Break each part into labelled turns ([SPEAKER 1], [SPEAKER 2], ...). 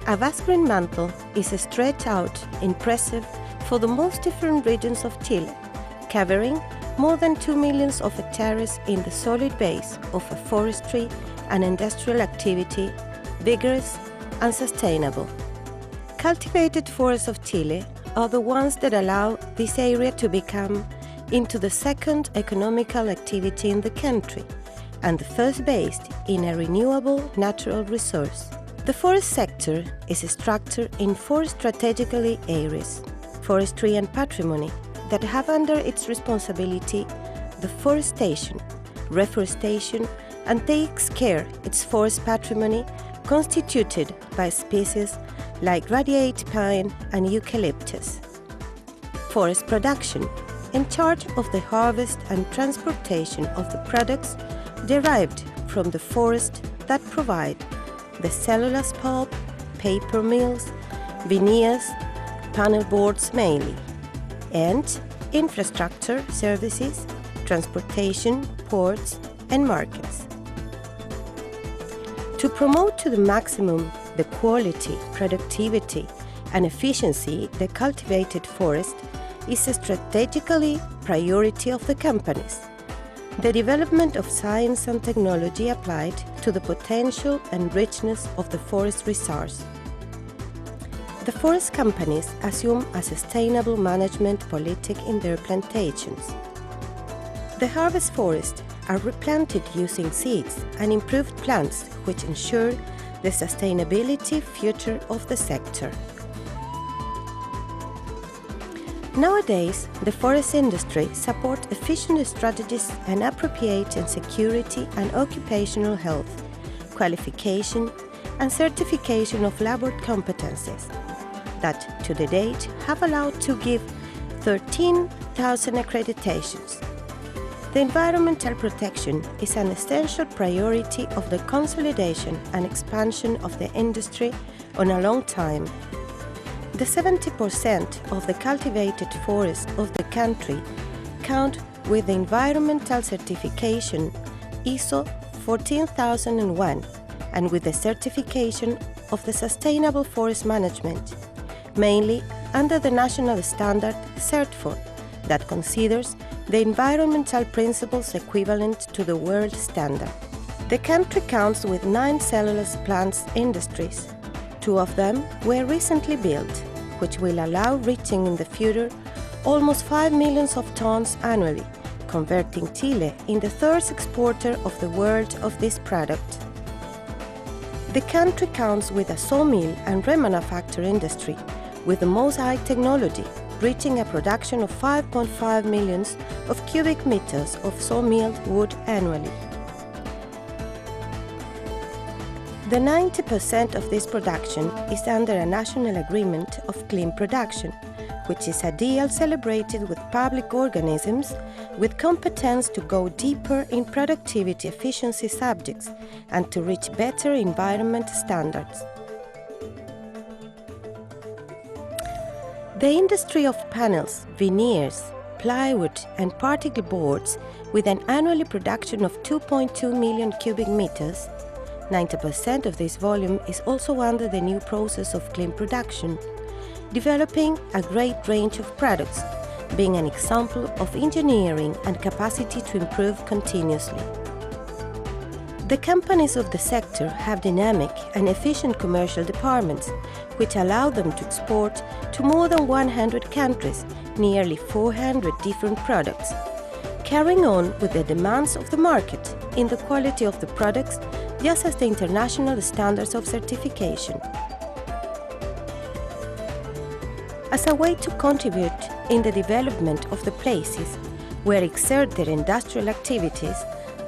[SPEAKER 1] A vast green mantle is stretched out impressive for the most different regions of Chile, covering more than 2 million of hectares in the solid base of a forestry and industrial activity, vigorous and sustainable. Cultivated forests of Chile are the ones that allow this area to become into the second economical activity in the country and the first based in a renewable natural resource. The forest sector is structured in 4 strategically areas: forestry and patrimony, that have under its responsibility the forestation, reforestation, and takes care its forest patrimony constituted by species like radiate pine and eucalyptus. Forest production, in charge of the harvest and transportation of the products derived from the forest that provide the cellulose pulp, paper mills, veneers, panel boards mainly, and infrastructure services, transportation, ports, and markets. To promote to the maximum the quality, productivity, and efficiency, the cultivated forest is a strategically priority of the companies. The development of science and technology applied to the potential and richness of the forest resource. The forest companies assume a sustainable management politic in their plantations. The harvest forests are replanted using seeds and improved plants which ensure the sustainability future of the sector. Nowadays, the forest industry supports efficient strategies and appropriate in security and occupational health, qualification and certification of labor competencies that, to the date, have allowed to give 13,000 accreditations. The environmental protection is an essential priority of the consolidation and expansion of the industry on a long time. The 70% of the cultivated forests of the country count with the environmental certification ISO 14001 and with the certification of the Sustainable Forest Management, mainly under the national standard CERT4 that considers the environmental principles equivalent to the world standard. The country counts with 9 cellulose plants industries. 2 of them were recently built, which will allow reaching in the future almost 5 million of tons annually, converting Chile in the 3rd exporter of the world of this product. The country counts with a sawmill and remanufacture industry with the most high technology, reaching a production of 5.5 million of cubic meters of sawmilled wood annually. The 90% of this production is under a national agreement of clean production, which is a deal celebrated with public organisms with competence to go deeper in productivity efficiency subjects and to reach better environment standards. The industry of panels, veneers, plywood and particle boards with an annual production of 2.2 million cubic meters, 90% of this volume is also under the new process of clean production, developing a great range of products, being an example of engineering and capacity to improve continuously. The companies of the sector have dynamic and efficient commercial departments, which allow them to export to more than 100 countries, nearly 400 different products, carrying on with the demands of the market in the quality of the products, just as the international standards of certification. As a way to contribute in the development of the places where exert their industrial activities,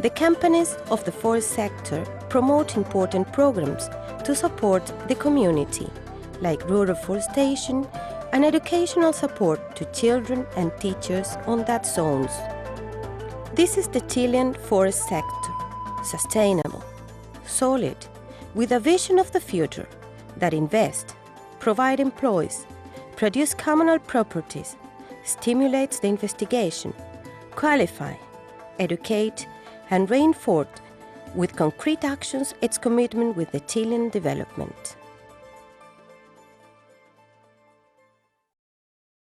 [SPEAKER 1] the companies of the forest sector promote important programs to support the community, like rural forestation and educational support to children and teachers on that zones. This is the Chilean forest sector, sustainable, solid, with a vision of the future that invest, provide employees, produce communal properties, stimulates the investigation, qualify, educate, and reinforce with concrete actions its commitment with the Chilean development.